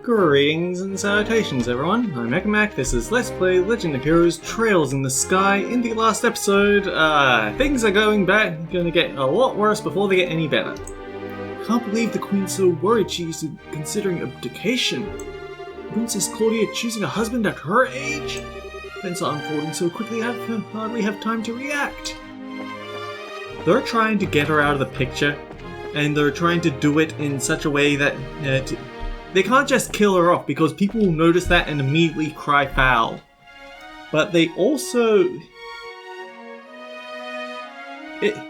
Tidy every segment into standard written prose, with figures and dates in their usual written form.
Greetings and salutations everyone, I'm Ekamac, this is Let's Play Legend of Heroes Trails in the Sky. In the last episode, things are going to get a lot worse before they get any better. Can't believe the Queen's so worried she's considering abdication. Princess Claudia choosing a husband at her age? Events are unfolding so quickly I hardly have time to react. They're trying to get her out of the picture, and they're trying to do it in such a way that they can't just kill her off because people will notice that and immediately cry foul. But they also...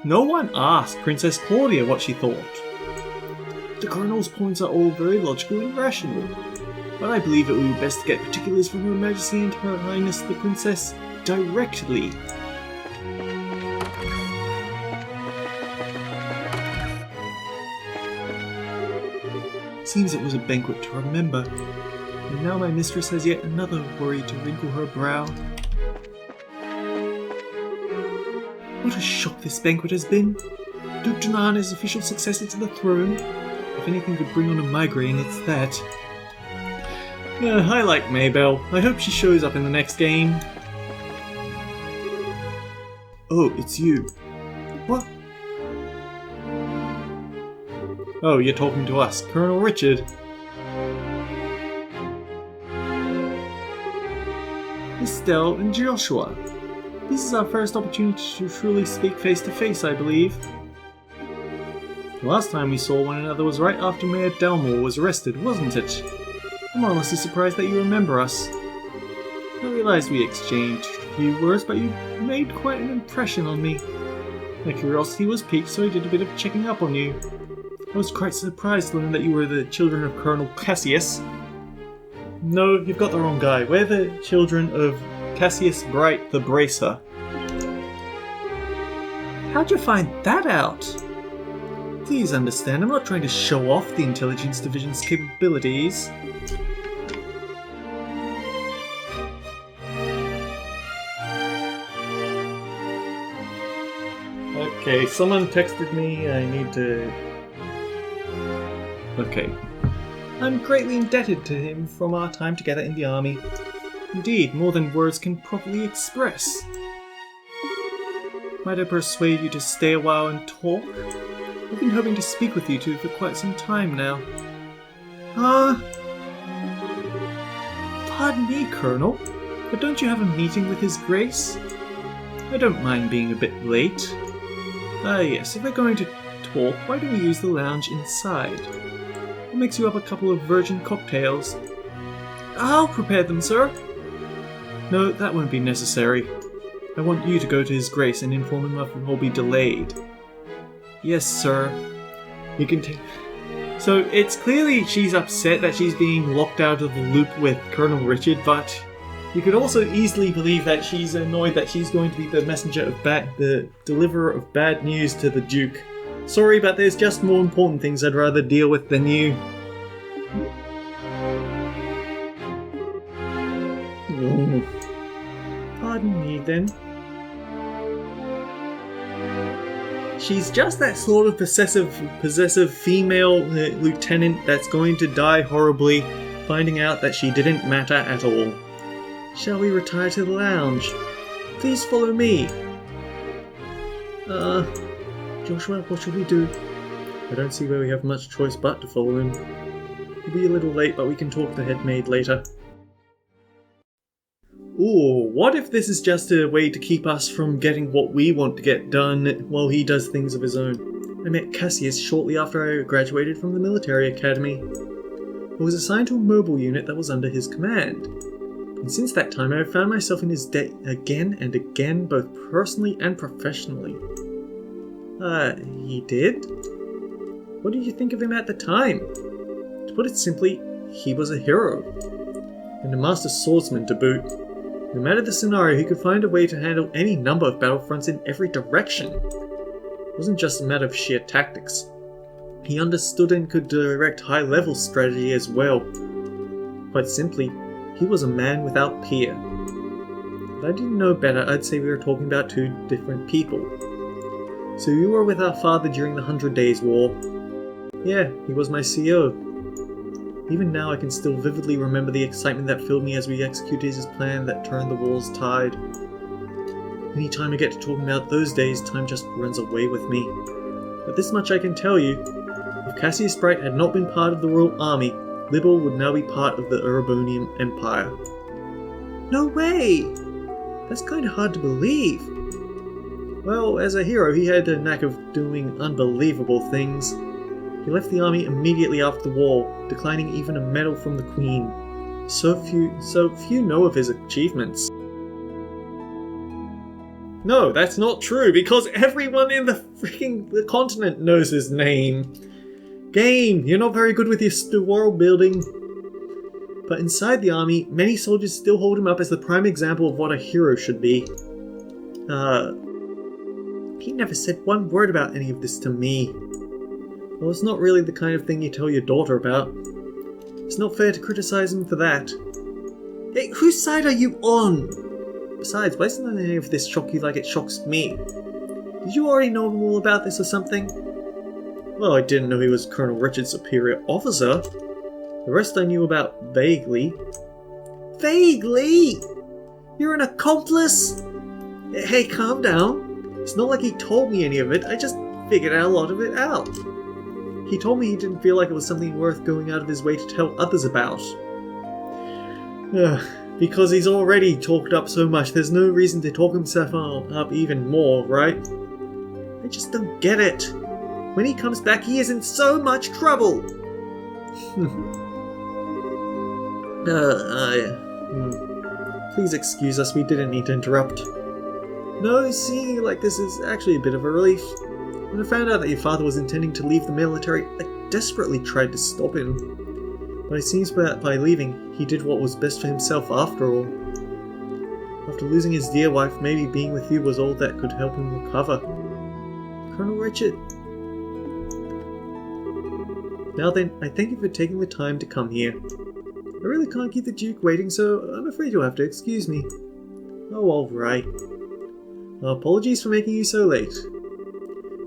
no one asked Princess Claudia what she thought. The Colonel's points are all very logical and rational, but I believe it would be best to get particulars from Her Majesty and Her Highness the Princess directly. Seems it was a banquet to remember, and now my mistress has yet another worry to wrinkle her brow. What a shock this banquet has been! Duke Janan is official successor to the throne. If anything could bring on a migraine, it's that. I like Maybelle. I hope she shows up in the next game. Oh, it's you. What? Oh, you're talking to us, Colonel Richard. Estelle and Joshua. This is our first opportunity to truly speak face to face, I believe. The last time we saw one another was right after Mayor Delmore was arrested, wasn't it? I'm honestly surprised that you remember us. I realized we exchanged a few words, but you made quite an impression on me. My curiosity was piqued, so I did a bit of checking up on you. I was quite surprised to learn that you were the children of Colonel Cassius. No, you've got the wrong guy. We're the children of Cassius Bright the Bracer. How'd you find that out? Please understand, I'm not trying to show off the Intelligence Division's capabilities. Okay, someone texted me, I need to... Okay. I'm greatly indebted to him from our time together in the army. Indeed, more than words can properly express. Might I persuade you to stay a while and talk? I've been hoping to speak with you two for quite some time now. Pardon me, Colonel, but don't you have a meeting with His Grace? I don't mind being a bit late. Yes, if we're going to talk, why don't we use the lounge inside? I'll mix you up a couple of virgin cocktails. I'll prepare them, sir. No, that won't be necessary. I want you to go to His Grace and inform him of will be delayed. Yes, sir. You can So it's clearly she's upset that she's being locked out of the loop with Colonel Richard, but you could also easily believe that she's annoyed that she's going to be the messenger of the deliverer of bad news to the Duke. Sorry, but there's just more important things I'd rather deal with than you. Pardon me, then. She's just that sort of possessive female lieutenant that's going to die horribly, finding out that she didn't matter at all. Shall we retire to the lounge? Please follow me. Joshua, what shall we do? I don't see where we have much choice but to follow him. We'll be a little late, but we can talk to the head maid later. Ooh, what if this is just a way to keep us from getting what we want to get done while he does things of his own? I met Cassius shortly after I graduated from the military academy. I was assigned to a mobile unit that was under his command. And since that time I have found myself in his debt again and again, both personally and professionally. He did? What did you think of him at the time? To put it simply, he was a hero. And a master swordsman to boot. No matter the scenario, he could find a way to handle any number of battlefronts in every direction. It wasn't just a matter of sheer tactics. He understood and could direct high-level strategy as well. Quite simply, he was a man without peer. If I didn't know better, I'd say we were talking about two different people. So you were with our father during the 100 Days War. Yeah, he was my CO. Even now I can still vividly remember the excitement that filled me as we executed his plan that turned the war's tide. Anytime I get to talking about those days, time just runs away with me. But this much I can tell you. If Cassius Bright had not been part of the Royal Army, Libel would now be part of the Erebonian Empire. No way! That's kinda hard to believe. Well, as a hero, he had a knack of doing unbelievable things. He left the army immediately after the war, declining even a medal from the Queen. So few know of his achievements. No, that's not true, because everyone in the continent knows his name. Game, you're not very good with your world building. But inside the army, many soldiers still hold him up as the prime example of what a hero should be. He never said one word about any of this to me. Well, it's not really the kind of thing you tell your daughter about. It's not fair to criticize him for that. Hey, whose side are you on? Besides, why doesn't any of this shock you like it shocks me? Did you already know all about this or something? Well, I didn't know he was Colonel Richard's superior officer. The rest I knew about vaguely. Vaguely? You're an accomplice? Hey, calm down. It's not like he told me any of it, I just figured a lot of it out. He told me he didn't feel like it was something worth going out of his way to tell others about. Because he's already talked up so much, there's no reason to talk himself up even more, right? I just don't get it. When he comes back, he is in so much trouble! Please excuse us, we didn't need to interrupt. No, seeing you like this is actually a bit of a relief. When I found out that your father was intending to leave the military, I desperately tried to stop him. But it seems that by leaving, he did what was best for himself after all. After losing his dear wife, maybe being with you was all that could help him recover. Colonel Richard. Now then, I thank you for taking the time to come here. I really can't keep the Duke waiting, so I'm afraid you'll have to excuse me. Oh, alright. Apologies for making you so late.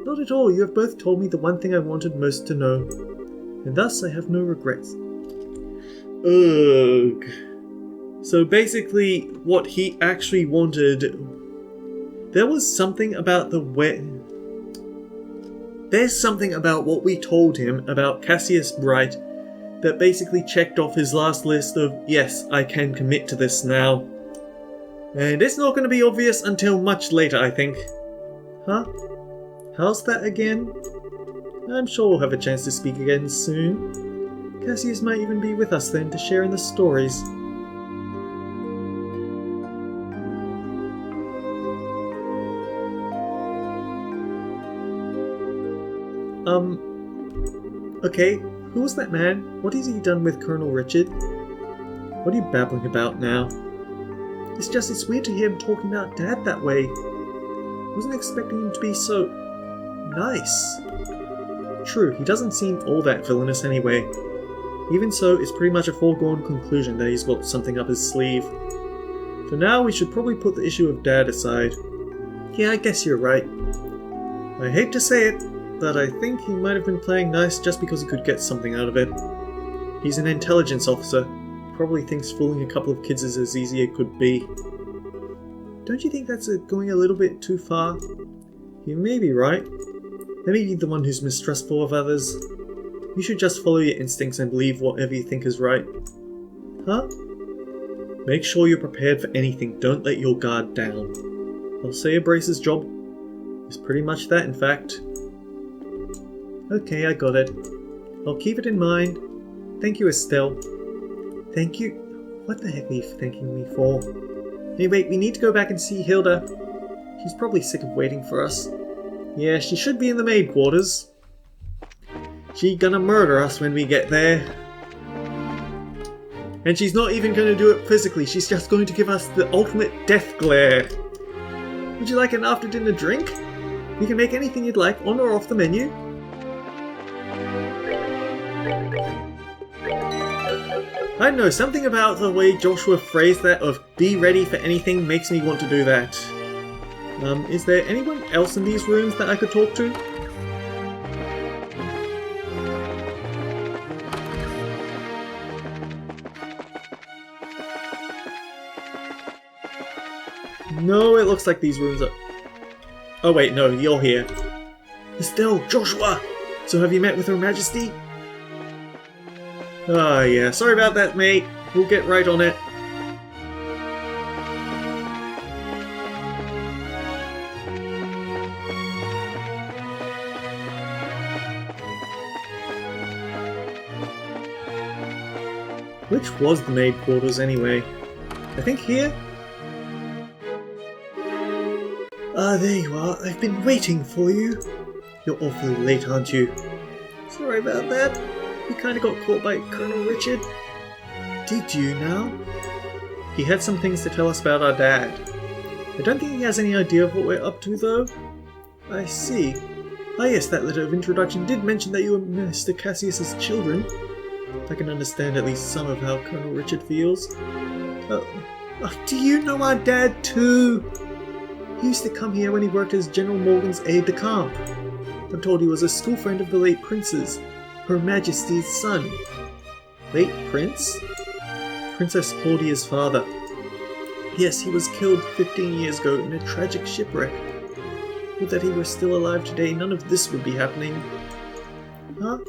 Not at all, you have both told me the one thing I wanted most to know, and thus I have no regrets. Ugh. So basically, what he actually wanted... There was something about the way... There's something about what we told him about Cassius Bright that basically checked off his last list of, yes, I can commit to this now. And it's not going to be obvious until much later, I think. Huh? How's that again? I'm sure we'll have a chance to speak again soon. Cassius might even be with us then to share in the stories. Okay, who was that man? What has he done with Colonel Richard? What are you babbling about now? It's weird to hear him talking about Dad that way. I wasn't expecting him to be so... nice. True, he doesn't seem all that villainous anyway. Even so, it's pretty much a foregone conclusion that he's got something up his sleeve. For now, we should probably put the issue of Dad aside. Yeah, I guess you're right. I hate to say it, but I think he might have been playing nice just because he could get something out of it. He's an intelligence officer. Probably thinks fooling a couple of kids is as easy as it could be. Don't you think that's going a little bit too far? You may be right. Let me be the one who's mistrustful of others. You should just follow your instincts and believe whatever you think is right. Huh? Make sure you're prepared for anything. Don't let your guard down. I'll say a brace's job is pretty much that, in fact. Okay, I got it. I'll keep it in mind. Thank you, Estelle. Thank you? What the heck are you thanking me for? Anyway, we need to go back and see Hilda. She's probably sick of waiting for us. Yeah, she should be in the maid quarters. She gonna murder us when we get there. And she's not even gonna do it physically, she's just going to give us the ultimate death glare. Would you like an after-dinner drink? You can make anything you'd like, on or off the menu. I don't know, something about the way Joshua phrased that of be ready for anything makes me want to do that. Is there anyone else in these rooms that I could talk to? No, it looks like these rooms are... Oh wait, no, you're here. Estelle, Joshua! So have you met with Her Majesty? Ah, yeah, sorry about that, mate. We'll get right on it. Which was the maid quarters anyway? I think here? Ah, there you are. I've been waiting for you. You're awfully late, aren't you? Sorry about that. We kinda got caught by Colonel Richard. Did you now? He had some things to tell us about our dad. I don't think he has any idea of what we're up to though. I see. Ah yes, that letter of introduction did mention that you were Mr. Cassius's children. I can understand at least some of how Colonel Richard feels. Do you know our dad too? He used to come here when he worked as General Morgan's aide-de-camp. I'm told he was a school friend of the late Prince's, Her Majesty's son. Late Prince? Princess Claudia's father. Yes, he was killed 15 years ago in a tragic shipwreck. Would that he were still alive today, none of this would be happening. Huh?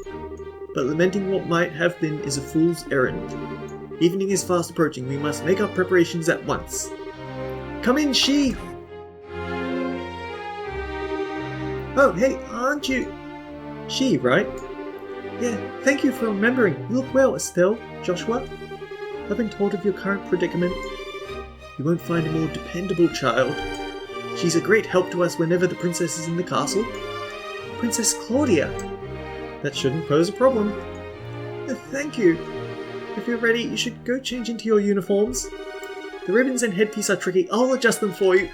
But lamenting what might have been is a fool's errand. Evening is fast approaching, we must make our preparations at once. Come in, She! Oh, hey, aren't you... She, right? Yeah, thank you for remembering. You look well, Estelle, Joshua. I've been told of your current predicament. You won't find a more dependable child. She's a great help to us whenever the princess is in the castle. Princess Claudia! That shouldn't pose a problem. Thank you. If you're ready, you should go change into your uniforms. The ribbons and headpiece are tricky. I'll adjust them for you.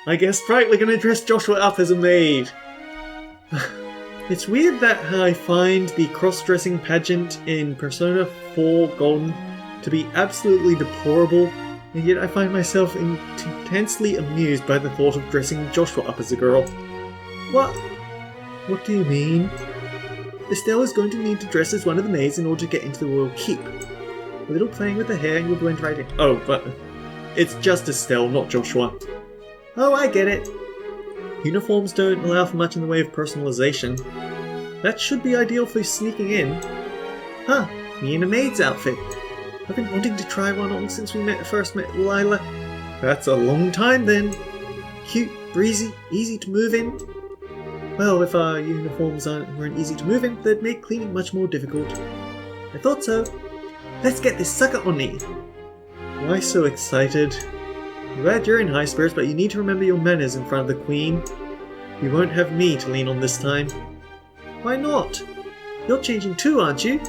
I guess, right, we're gonna dress Joshua up as a maid. It's weird that I find the cross-dressing pageant in Persona 4 Golden to be absolutely deplorable, and yet I find myself intensely amused by the thought of dressing Joshua up as a girl. What? What do you mean? Estelle is going to need to dress as one of the maids in order to get into the royal keep. A little playing with the hair and you'll blend right in. Oh, but it's just Estelle, not Joshua. Oh, I get it. Uniforms don't allow for much in the way of personalization. That should be ideal for sneaking in. Huh, me in a maid's outfit. I've been wanting to try one on since we first met Lila. That's a long time then. Cute, breezy, easy to move in. Well, if our uniforms weren't easy to move in, they'd make cleaning much more difficult. I thought so. Let's get this sucker on me. Why so excited? I'm glad you're in high spirits, but you need to remember your manners in front of the Queen. You won't have me to lean on this time. Why not? You're changing too, aren't you?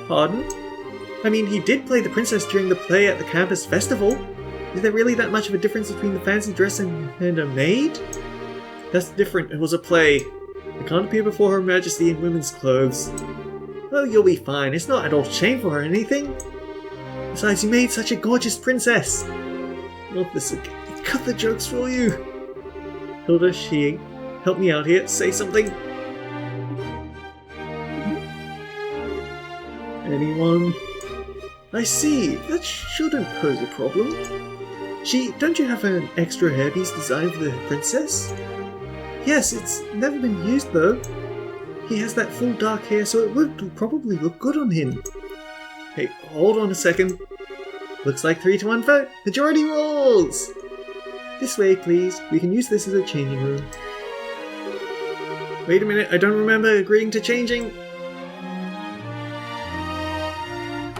Pardon? I mean, he did play the princess during the play at the campus festival. Is there really that much of a difference between the fancy dress and a maid? That's different, it was a play. I can't appear before Her Majesty in women's clothes. Oh, you'll be fine, it's not at all shameful or anything. Besides, you made such a gorgeous princess. Not this again. Cut the jokes for you. Hilda, She, help me out here, say something. Anyone? I see, that shouldn't pose a problem. She, don't you have an extra hairpiece designed for the princess? Yes, it's never been used though. He has that full dark hair, so it would probably look good on him. Hey, hold on a second. Looks like 3-1 vote. Majority rules! This way, please. We can use this as a changing room. Wait a minute, I don't remember agreeing to changing.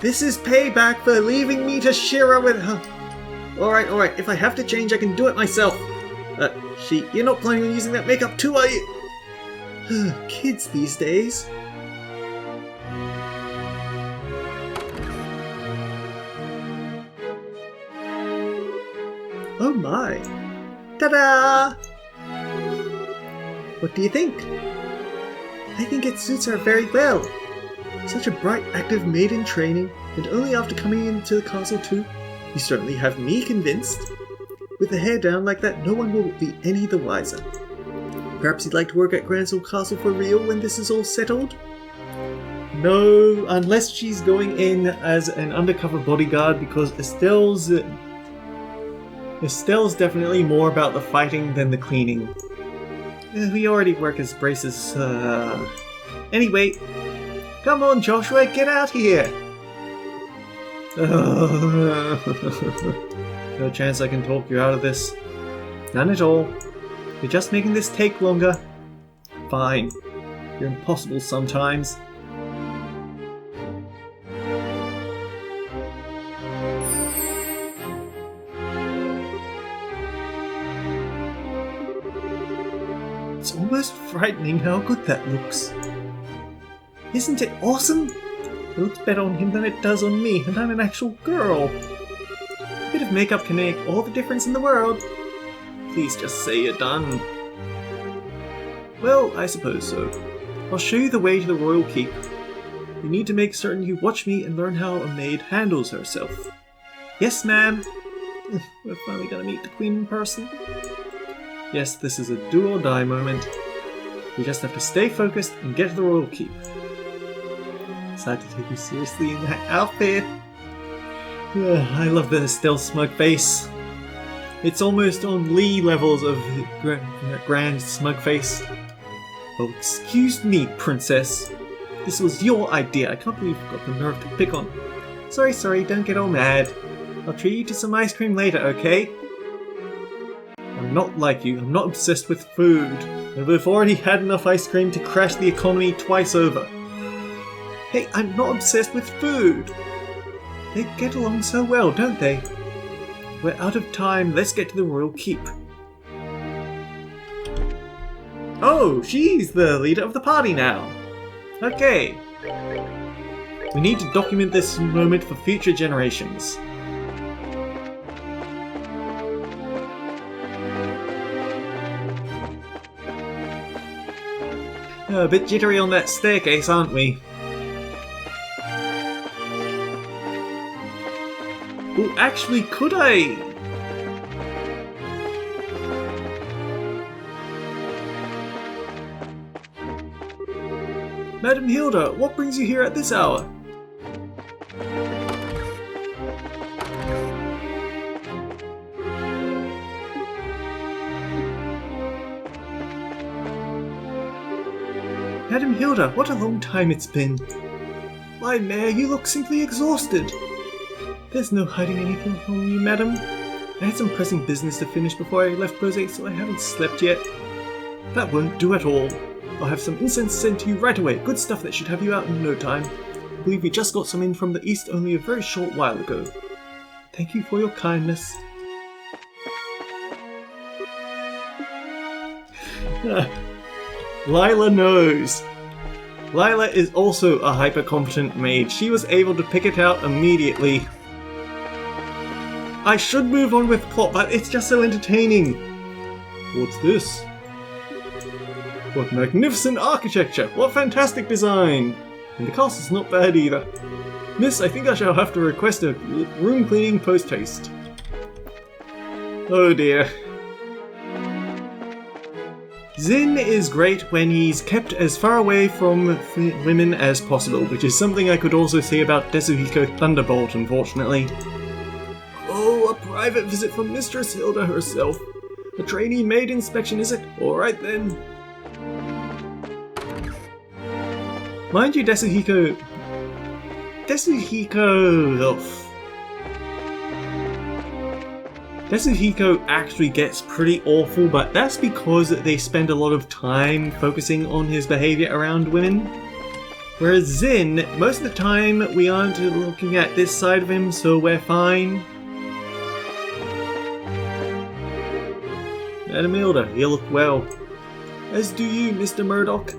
This is payback for leaving me to Shira with her. Alright, if I have to change, I can do it myself. You're not planning on using that makeup too, are you? Kids these days. Oh my. Ta-da! What do you think? I think it suits her very well. Such a bright, active maid in training, and only after coming into the castle too. You certainly have me convinced. With the hair down like that, no one will be any the wiser. Perhaps you'd like to work at Gransell Castle for real when this is all settled? No, unless she's going in as an undercover bodyguard, because Estelle's definitely more about the fighting than the cleaning. We already work as braces, Anyway, come on Joshua, get out here! No chance I can talk you out of this. None at all. You're just making this take longer. Fine. You're impossible sometimes. It's almost frightening how good that looks. Isn't it awesome? It looks better on him than it does on me, and I'm an actual girl. A bit of makeup can make all the difference in the world. Please just say you're done. Well, I suppose so. I'll show you the way to the royal keep. You need to make certain you watch me and learn how a maid handles herself. Yes, ma'am. We're finally gonna meet the queen in person. Yes, this is a do or die moment. We just have to stay focused and get to the royal keep. Sad to take you seriously in that outfit. I love the still smug face. It's almost on Lee levels of grand smug face. Oh, excuse me, princess. This was your idea. I can't believe you've got the nerve to pick on. Sorry, don't get all mad. I'll treat you to some ice cream later, okay? I'm not like you. I'm not obsessed with food. And we've already had enough ice cream to crash the economy twice over. Hey, I'm not obsessed with food. They get along so well, don't they? We're out of time. Let's get to the royal keep. Oh, she's the leader of the party now. Okay. We need to document this moment for future generations. A bit jittery on that staircase, aren't we? Oh, actually, could I? Madam Hilda, what brings you here at this hour? Madam Hilda, what a long time it's been. Why, Mayor, you look simply exhausted. There's no hiding anything from you, madam. I had some pressing business to finish before I left Bose, so I haven't slept yet. That won't do at all. I'll have some incense sent to you right away. Good stuff that should have you out in no time. I believe we just got some in from the east only a very short while ago. Thank you for your kindness. Lila knows. Lila is also a hyper-competent maid. She was able to pick it out immediately. I should move on with plot, but it's just so entertaining. What's this? What magnificent architecture! What fantastic design! And the castle's not bad either. Miss, I think I shall have to request a room cleaning post-haste. Oh dear. Zin is great when he's kept as far away from women as possible, which is something I could also say about Desuhiko Thunderbolt, unfortunately. Oh, a private visit from Mistress Hilda herself. A trainee maid inspection, is it? Alright then. Mind you, Desuhiko actually gets pretty awful, but that's because they spend a lot of time focusing on his behavior around women. Whereas Zin, most of the time we aren't looking at this side of him, so we're fine. Madam Hilda, you look well. As do you, Mr. Murdoch.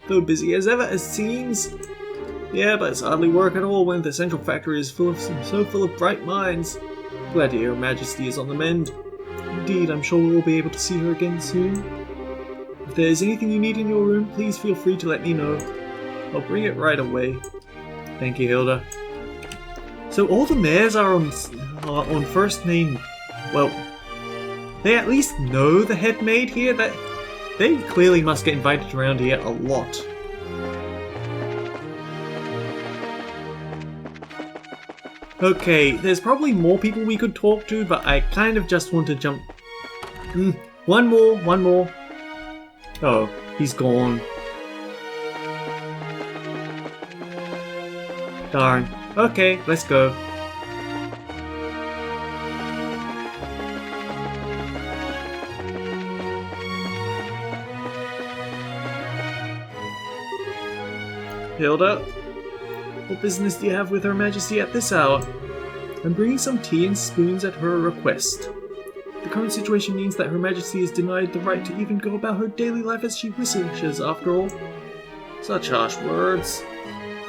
Though busy as ever, as seems. Yeah, but it's hardly work at all when the central factory is so full of bright minds. Glad to hear Her Majesty is on the mend. Indeed, I'm sure we'll be able to see her again soon. If there's anything you need in your room, please feel free to let me know. I'll bring it right away. Thank you, Hilda. So all the mayors are on first name. Well, they at least know the head maid here. That they clearly must get invited around here a lot. Okay, there's probably more people we could talk to, but I kind of just want to jump... One more. Oh, he's gone. Darn. Okay, let's go. Hilda? What business do you have with Her Majesty at this hour? I'm bringing some tea and spoons at her request. The current situation means that Her Majesty is denied the right to even go about her daily life as she wishes, after all. Such harsh words.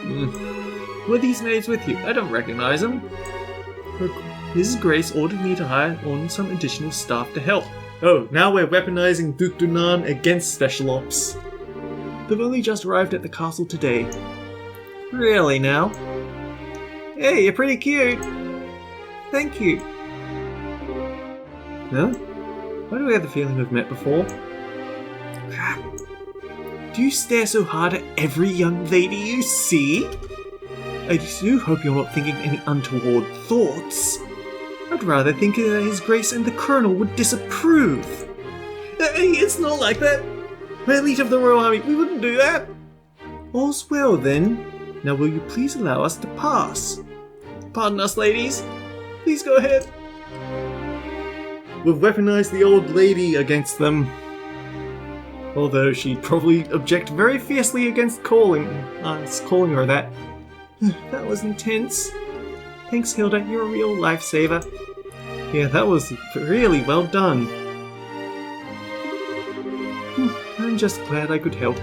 Who are these maids with you? I don't recognize them. Mrs. Grace ordered me to hire on some additional staff to help. Oh, now we're weaponizing Duke Dunan against Special Ops. They've only just arrived at the castle today. Really now? Hey, you're pretty cute. Thank you. Huh? Why do I have the feeling we've met before? Do you stare so hard at every young lady you see? I do hope you're not thinking any untoward thoughts. I'd rather think that His Grace and the Colonel would disapprove. Hey, it's not like that. We're elite of the Royal Army, we wouldn't do that. All's well then. Now will you please allow us to pass? Pardon us, ladies. Please go ahead. We've weaponized the old lady against them. Although she'd probably object very fiercely against calling her that. That was intense. Thanks, Hilda, you're a real lifesaver. Yeah, that was really well done. I'm just glad I could help.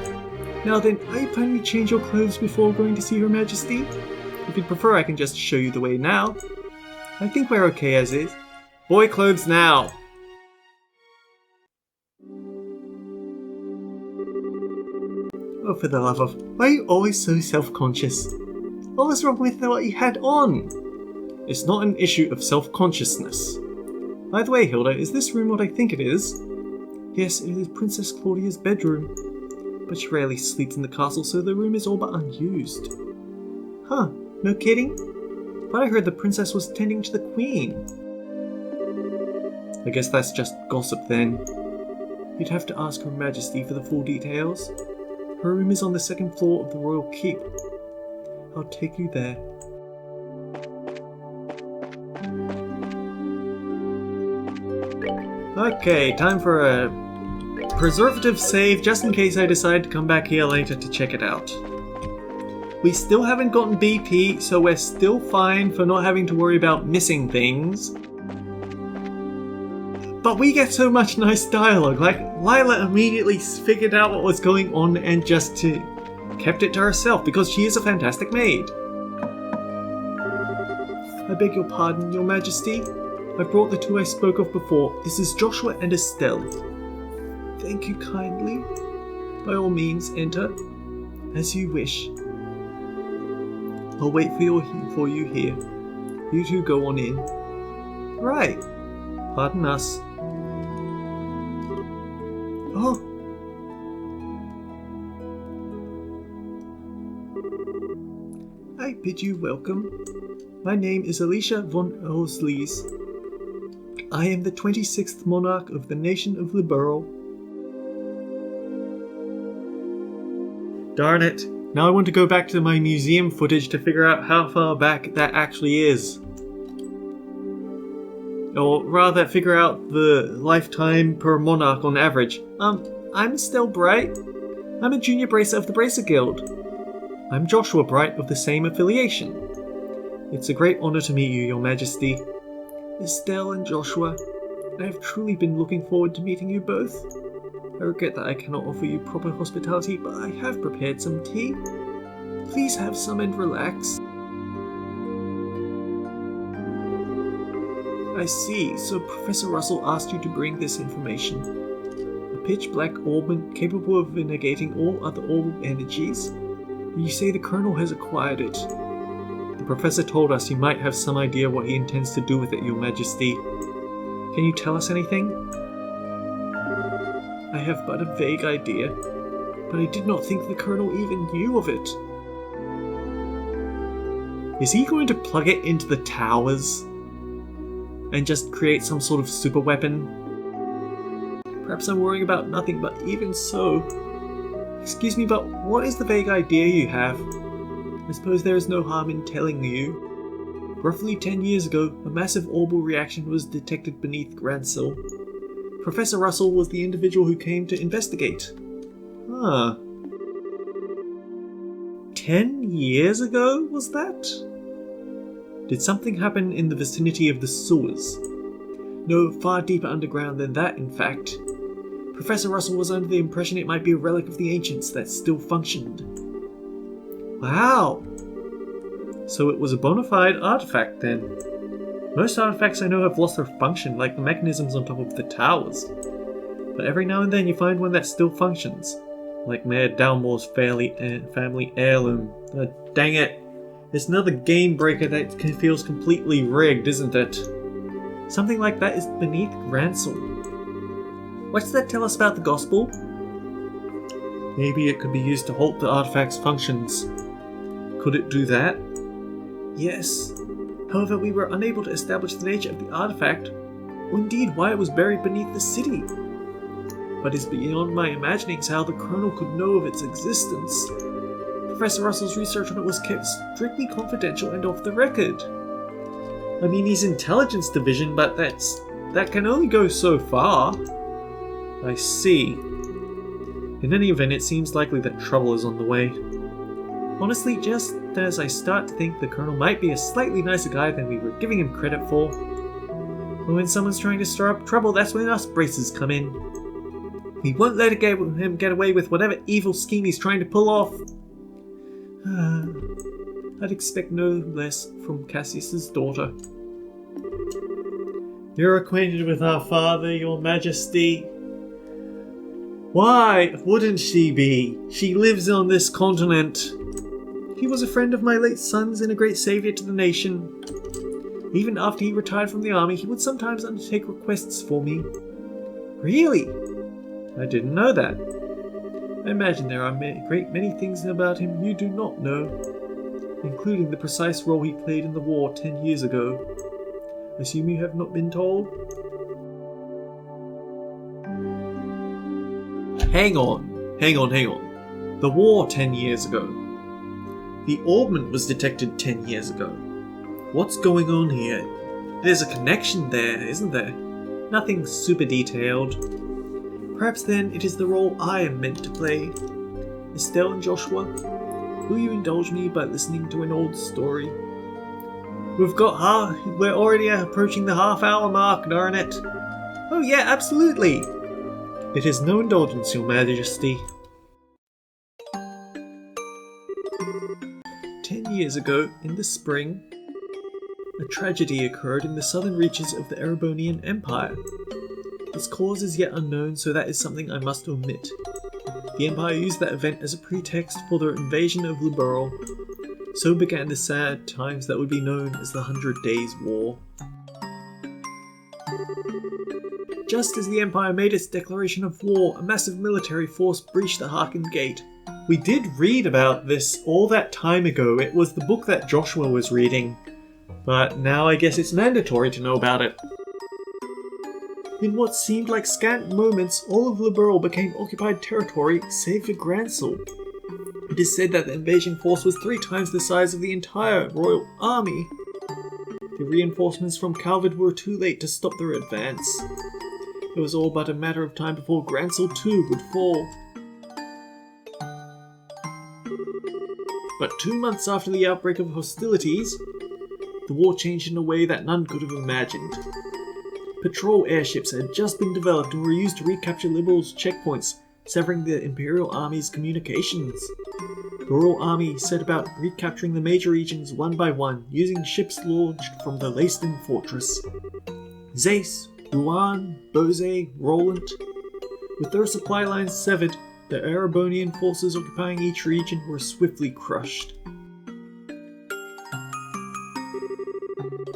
Now then, are you planning to change your clothes before going to see Her Majesty? If you'd prefer, I can just show you the way now. I think we're okay as is. Boy clothes now! Oh, for the love of... Why are you always so self-conscious? What was wrong with what you had on? It's not an issue of self-consciousness. By the way, Hilda, is this room what I think it is? Yes, it is Princess Claudia's bedroom. But she rarely sleeps in the castle, so the room is all but unused. Huh, no kidding? But I heard the princess was tending to the queen. I guess that's just gossip then. You'd have to ask Her Majesty for the full details. Her room is on the second floor of the royal keep. I'll take you there. Okay, time for a preservative save just in case I decide to come back here later to check it out. We still haven't gotten BP, so we're still fine for not having to worry about missing things. But we get so much nice dialogue, like Lila immediately figured out what was going on and just kept it to herself because she is a fantastic maid. I beg your pardon, Your Majesty. I've brought the two I spoke of before. This is Joshua and Estelle. Thank you kindly. By all means, enter. As you wish. I'll wait for you here. You two go on in. Right. Pardon us. Oh. I bid you welcome. My name is Alicia von Oslees. I am the 26th monarch of the nation of Liberal. Darn it. Now I want to go back to my museum footage to figure out how far back that actually is. Or rather, figure out the lifetime per monarch on average. I'm Estelle Bright. I'm a junior bracer of the Bracer Guild. I'm Joshua Bright of the same affiliation. It's a great honor to meet you, Your Majesty. Estelle and Joshua, I have truly been looking forward to meeting you both. I regret that I cannot offer you proper hospitality, but I have prepared some tea. Please have some and relax. I see, so Professor Russell asked you to bring this information. A pitch-black orb capable of negating all other orb energies. You say the Colonel has acquired it. The Professor told us you might have some idea what he intends to do with it, Your Majesty. Can you tell us anything? I have but a vague idea, but I did not think the Colonel even knew of it. Is he going to plug it into the towers and just create some sort of super weapon? Perhaps I'm worrying about nothing, but even so... Excuse me, but what is the vague idea you have? I suppose there is no harm in telling you. Roughly 10 years ago, a massive orbital reaction was detected beneath Grancel. Professor Russell was the individual who came to investigate. Huh. 10 years ago, was that? Did something happen in the vicinity of the sewers? No, far deeper underground than that, in fact. Professor Russell was under the impression it might be a relic of the ancients that still functioned. Wow! So it was a bona fide artifact then. Most artifacts I know have lost their function, like the mechanisms on top of the towers. But every now and then you find one that still functions. Like Mayor Dalmore's family heirloom. Dang it. It's another game breaker that feels completely rigged, isn't it? Something like that is beneath Grancel. What's that tell us about the gospel? Maybe it could be used to halt the artifact's functions. Could it do that? Yes. However, we were unable to establish the nature of the artifact, or indeed why it was buried beneath the city. But it's beyond my imaginings how the Colonel could know of its existence. Professor Russell's research on it was kept strictly confidential and off the record. I mean, he's intelligence division, but that can only go so far. I see. In any event, it seems likely that trouble is on the way. Honestly, just as I start to think the Colonel might be a slightly nicer guy than we were giving him credit for. But when someone's trying to stir up trouble, that's when us braces come in. We won't let him get away with whatever evil scheme he's trying to pull off. I'd expect no less from Cassius's daughter. You're acquainted with our father, your majesty. Why wouldn't she be? She lives on this continent. He was a friend of my late son's and a great saviour to the nation. Even after he retired from the army, he would sometimes undertake requests for me. Really? I didn't know that. I imagine there are many things about him you do not know, including the precise role he played in the war 10 years ago. I assume you have not been told? Hang on. The war 10 years ago. The augment was detected 10 years ago. What's going on here? There's a connection there, isn't there? Nothing super detailed. Perhaps then it is the role I am meant to play. Estelle and Joshua, will you indulge me by listening to an old story? We're already approaching the half-hour mark, darn it. Oh yeah, absolutely. It is no indulgence, your majesty. 10 years ago, in the spring, a tragedy occurred in the southern reaches of the Erebonian Empire. Its cause is yet unknown, so that is something I must omit. The Empire used that event as a pretext for their invasion of Liberal. So began the sad times that would be known as the 100 Days' War. Just as the Empire made its declaration of war, a massive military force breached the Harken Gate. We did read about this all that time ago. It was the book that Joshua was reading. But now I guess it's mandatory to know about it. In what seemed like scant moments, all of Liberal became occupied territory, save for Grancel. It is said that the invasion force was 3 times the size of the entire royal army. The reinforcements from Calvard were too late to stop their advance. It was all but a matter of time before Grancel too would fall. But 2 months after the outbreak of hostilities, the war changed in a way that none could have imagined. Patrol airships had just been developed and were used to recapture Liberals' checkpoints, severing the Imperial Army's communications. The Royal Army set about recapturing the major regions one by one, using ships launched from the Leiston Fortress. Zeiss, Rouen, Beauzet, Roland. With their supply lines severed, the Erebonian forces occupying each region were swiftly crushed.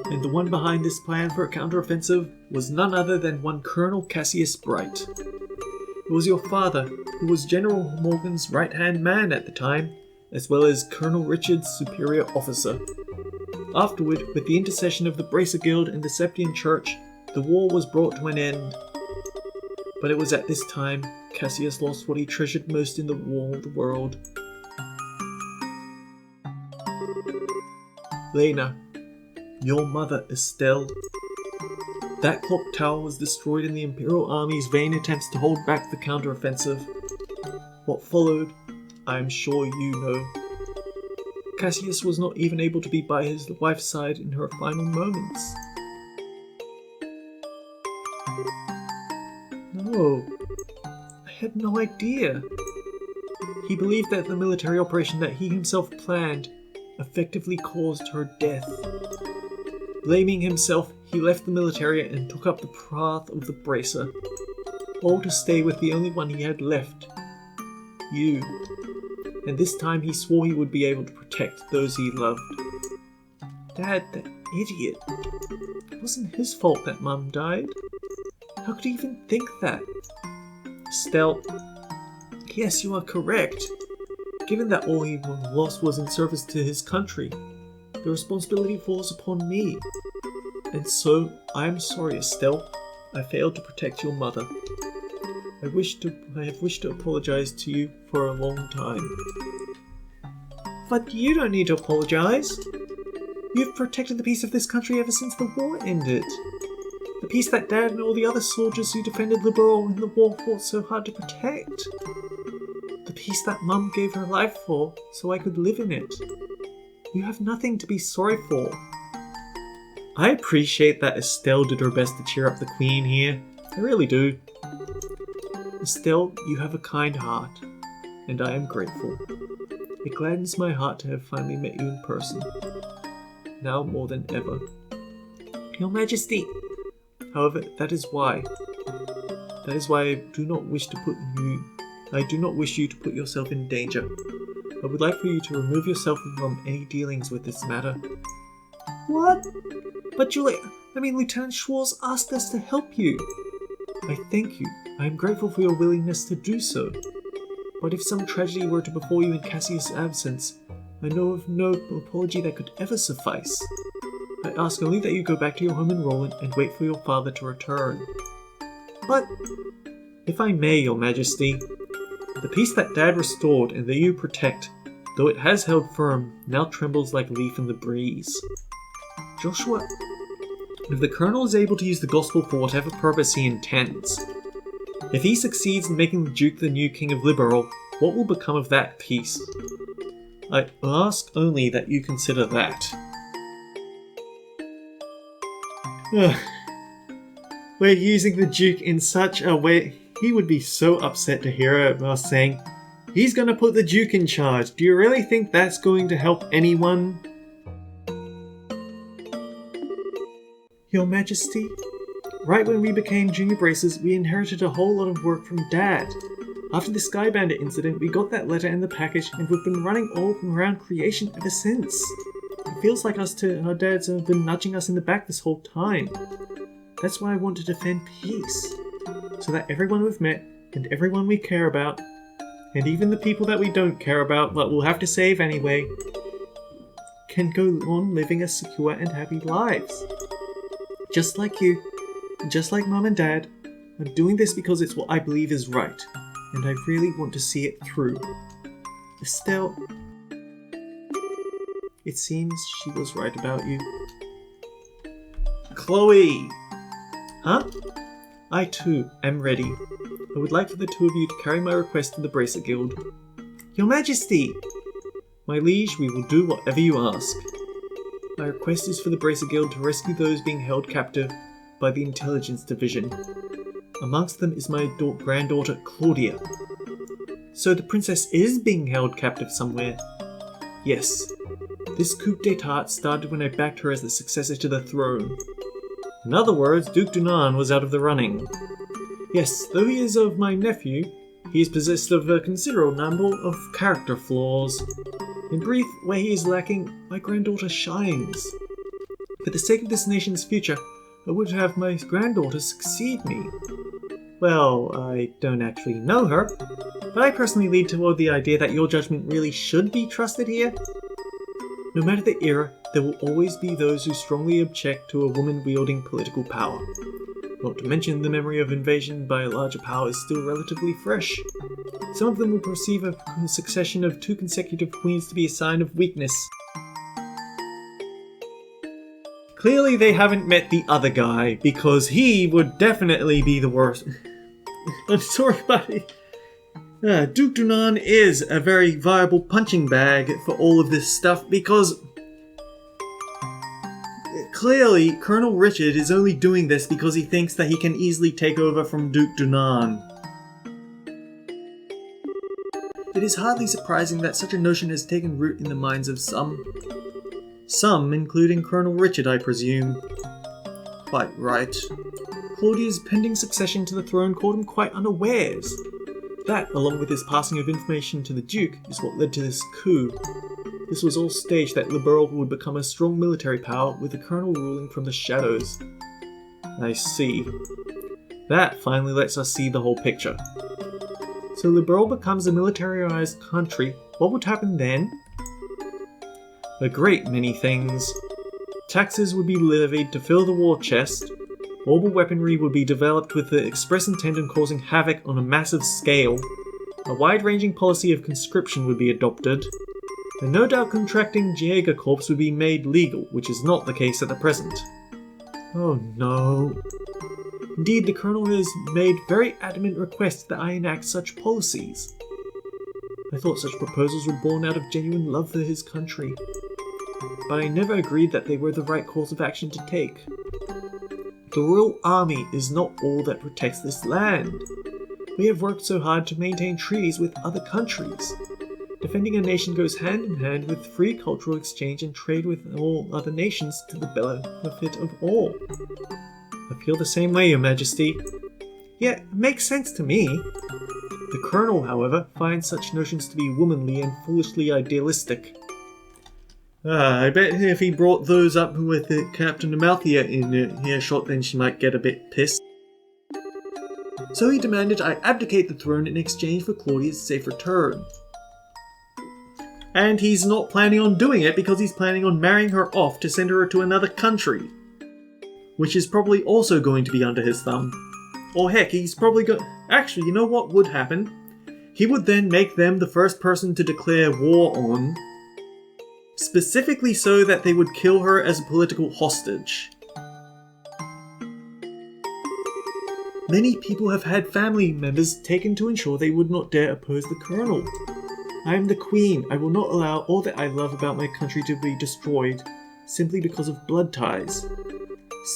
And the one behind this plan for a counteroffensive was none other than one Colonel Cassius Bright. It was your father, who was General Morgan's right-hand man at the time, as well as Colonel Richard's superior officer. Afterward, with the intercession of the Bracer Guild and the Septian Church, the war was brought to an end. But it was at this time Cassius lost what he treasured most in the world. Lena, your mother, Estelle. That clock tower was destroyed in the Imperial Army's vain attempts to hold back the counteroffensive. What followed, I am sure you know. Cassius was not even able to be by his wife's side in her final moments. No, I had no idea. He believed that the military operation that he himself planned effectively caused her death. Blaming himself, he left the military and took up the path of the Bracer, all to stay with the only one he had left, you. And this time he swore he would be able to protect those he loved. Dad, that idiot. It wasn't his fault that Mum died. How could he even think that? Estelle, yes, you are correct. Given that all he lost was in service to his country, the responsibility falls upon me. And so, I am sorry, Estelle. I failed to protect your mother. I have wished to apologize to you for a long time. But you don't need to apologize. You've protected the peace of this country ever since the war ended. The peace that Dad and all the other soldiers who defended Liberal in the war fought so hard to protect. The peace that Mum gave her life for, so I could live in it. You have nothing to be sorry for. I appreciate that Estelle did her best to cheer up the Queen here. I really do. Estelle, you have a kind heart, and I am grateful. It gladdens my heart to have finally met you in person. Now more than ever. Your Majesty! However, that is why I do not wish you to put yourself in danger. I would like for you to remove yourself from any dealings with this matter. What? But Lieutenant Schwartz asked us to help you. I thank you. I am grateful for your willingness to do so. But if some tragedy were to befall you in Cassius' absence, I know of no apology that could ever suffice. I ask only that you go back to your home in Roland and wait for your father to return. But, if I may, Your Majesty, the peace that Dad restored and that you protect, though it has held firm, now trembles like a leaf in the breeze. Joshua, if the Colonel is able to use the Gospel for whatever purpose he intends, if he succeeds in making the Duke the new King of Liberal, what will become of that peace? I ask only that you consider that. We're using the Duke in such a way. He would be so upset to hear us saying, he's going to put the Duke in charge. Do you really think that's going to help anyone? Your Majesty, right when we became junior bracers, we inherited a whole lot of work from Dad. After the Sky Bandit incident, we got that letter in the package and we've been running all from around creation ever since. It feels like our dads have been nudging us in the back this whole time. That's why I want to defend peace. So that everyone we've met, and everyone we care about, and even the people that we don't care about but we'll have to save anyway, can go on living a secure and happy lives. Just like you, and just like Mum and Dad, I'm doing this because it's what I believe is right, and I really want to see it through. Estelle, it seems she was right about you. Chloe! Huh? I too am ready. I would like for the two of you to carry my request to the Bracer Guild. Your Majesty! My liege, we will do whatever you ask. My request is for the Bracer Guild to rescue those being held captive by the Intelligence Division. Amongst them is my granddaughter Claudia. So the princess is being held captive somewhere? Yes. This coup d'etat started when I backed her as the successor to the throne. In other words, Duke Dunan was out of the running. Yes, though he is of my nephew, he is possessed of a considerable number of character flaws. In brief, where he is lacking, my granddaughter shines. For the sake of this nation's future, I would have my granddaughter succeed me. Well, I don't actually know her, but I personally lean toward the idea that your judgment really should be trusted here. No matter the era, there will always be those who strongly object to a woman wielding political power. Not to mention the memory of invasion by a larger power is still relatively fresh. Some of them will perceive a succession of 2 consecutive queens to be a sign of weakness. Clearly they haven't met the other guy, because he would definitely be the worst. I'm sorry, buddy. Duke Dunan is a very viable punching bag for all of this stuff, because clearly Colonel Richard is only doing this because he thinks that he can easily take over from Duke Dunan. It is hardly surprising that such a notion has taken root in the minds of some, including Colonel Richard, I presume. Quite right. Claudia's pending succession to the throne caught him quite unawares. That, along with his passing of information to the Duke, is what led to this coup. This was all staged that Liberal would become a strong military power, with the Colonel ruling from the shadows. I see. That finally lets us see the whole picture. So Liberal becomes a militarized country. What would happen then? A great many things. Taxes would be levied to fill the war chest. Mobile weaponry would be developed with the express intent of causing havoc on a massive scale. A wide-ranging policy of conscription would be adopted. And no doubt contracting Jaeger Corps would be made legal, which is not the case at the present. Oh no. Indeed, the Colonel has made very adamant requests that I enact such policies. I thought such proposals were born out of genuine love for his country. But I never agreed that they were the right course of action to take. The Royal Army is not all that protects this land. We have worked so hard to maintain treaties with other countries. Defending a nation goes hand in hand with free cultural exchange and trade with all other nations to the benefit of all. I feel the same way, Your Majesty. Yeah, it makes sense to me. The Colonel, however, finds such notions to be womanly and foolishly idealistic. I bet if he brought those up with Captain Amalthea in earshot, then she might get a bit pissed. So he demanded I abdicate the throne in exchange for Claudia's safe return. And he's not planning on doing it because he's planning on marrying her off to send her to another country. Which is probably also going to be under his thumb. Or heck, he's probably Actually, you know what would happen? He would then make them the first person to declare war on, specifically so that they would kill her as a political hostage. Many people have had family members taken to ensure they would not dare oppose the Colonel. I am the Queen. I will not allow all that I love about my country to be destroyed, simply because of blood ties.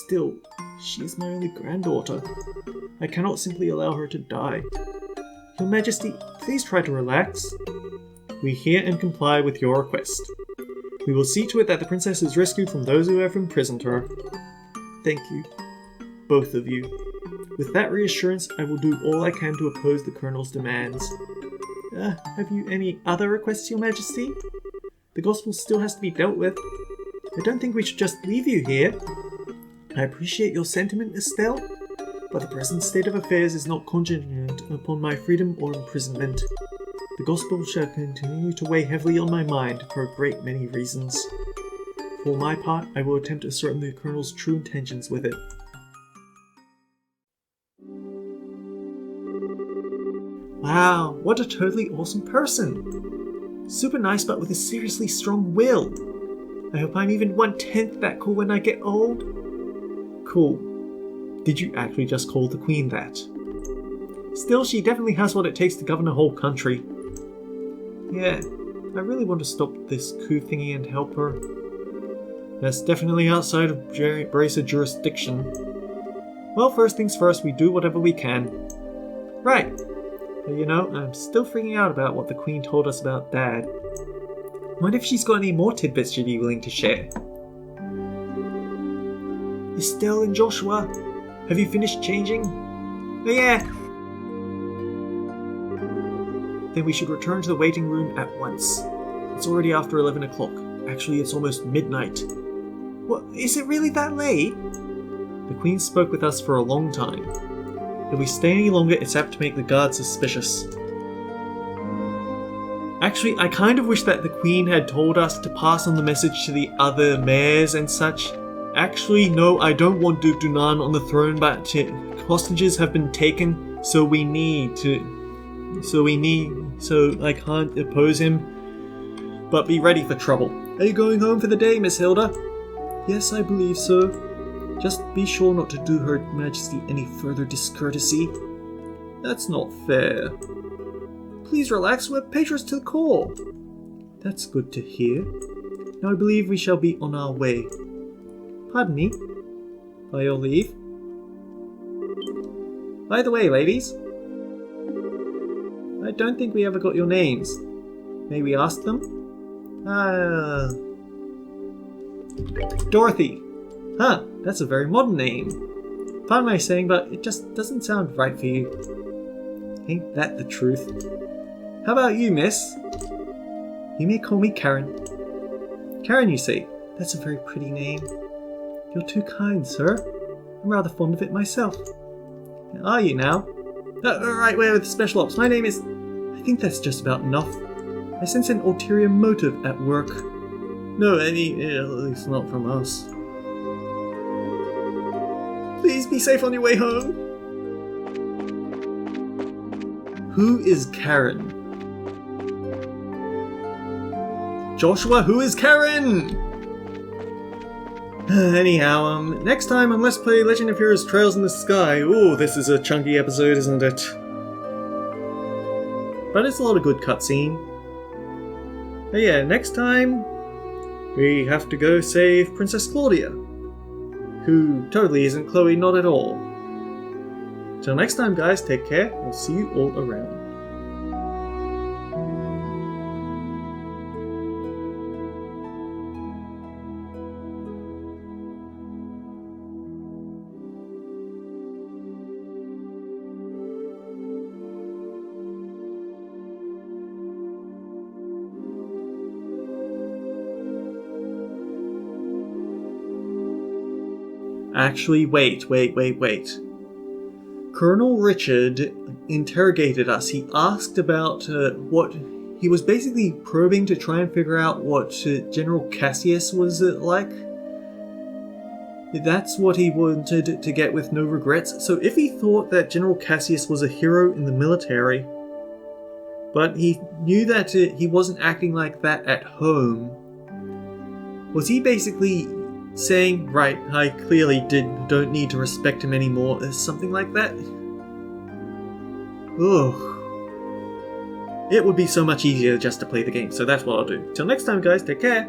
Still, she is my only granddaughter. I cannot simply allow her to die. Your Majesty, please try to relax. We hear and comply with your request. We will see to it that the princess is rescued from those who have imprisoned her. Thank you, both of you. With that reassurance, I will do all I can to oppose the Colonel's demands. Have you any other requests, Your Majesty? The gospel still has to be dealt with. I don't think we should just leave you here. I appreciate your sentiment, Estelle, but the present state of affairs is not contingent upon my freedom or imprisonment. The gospel shall continue to weigh heavily on my mind for a great many reasons. For my part, I will attempt to ascertain the Colonel's true intentions with it. Wow, what a totally awesome person! Super nice but with a seriously strong will. I hope I'm even 1/10 that cool when I get old. Cool. Did you actually just call the Queen that? Still, she definitely has what it takes to govern a whole country. Yeah, I really want to stop this coup thingy and help her. That's definitely outside of Bracer jurisdiction. Well, first things first, we do whatever we can. Right. But you know, I'm still freaking out about what the Queen told us about Dad. Wonder if she's got any more tidbits she'd be willing to share. Estelle and Joshua, have you finished changing? Oh yeah. Then we should return to the waiting room at once. It's already after 11 o'clock. Actually, it's almost midnight. What, is it really that late? The Queen spoke with us for a long time. If we stay any longer, it's apt to make the guards suspicious. Actually, I kind of wish that the Queen had told us to pass on the message to the other mayors and such. Actually, no, I don't want Duke Dunan on the throne, but hostages have been taken, so I can't oppose him. But be ready for trouble. Are you going home for the day, Miss Hilda? Yes, I believe so. Just be sure not to do Her Majesty any further discourtesy. That's not fair. Please relax, we're patrons to the core. That's good to hear. Now I believe we shall be on our way. Pardon me? By your leave. By the way, ladies, I don't think we ever got your names. May we ask them? Dorothy. Huh, that's a very modern name. Pardon my saying, but it just doesn't sound right for you. Ain't that the truth? How about you, miss? You may call me Karen. Karen, you say? That's a very pretty name. You're too kind, sir. I'm rather fond of it myself. Are you now? Right, we're with Special Ops. My name is... I think that's just about enough. I sense an ulterior motive at work. No, at least not from us. Please be safe on your way home. Who is Karen? Joshua, who is Karen? Anyhow, next time let's play Legend of Heroes Trails in the Sky. Ooh, this is a chunky episode, isn't it? But it's a lot of good cutscene. But yeah, next time we have to go save Princess Claudia, who totally isn't Chloe, not at all. Till next time, guys, take care. I'll see you all around. Actually, wait. Colonel Richard interrogated us. He asked about what... He was basically probing to try and figure out what General Cassius was like. That's what he wanted to get with No Regrets. So if he thought that General Cassius was a hero in the military, but he knew that he wasn't acting like that at home, was he basically saying, right, I clearly don't need to respect him anymore, or something like that? Ugh. It would be so much easier just to play the game, so that's what I'll do. Till next time, guys, take care!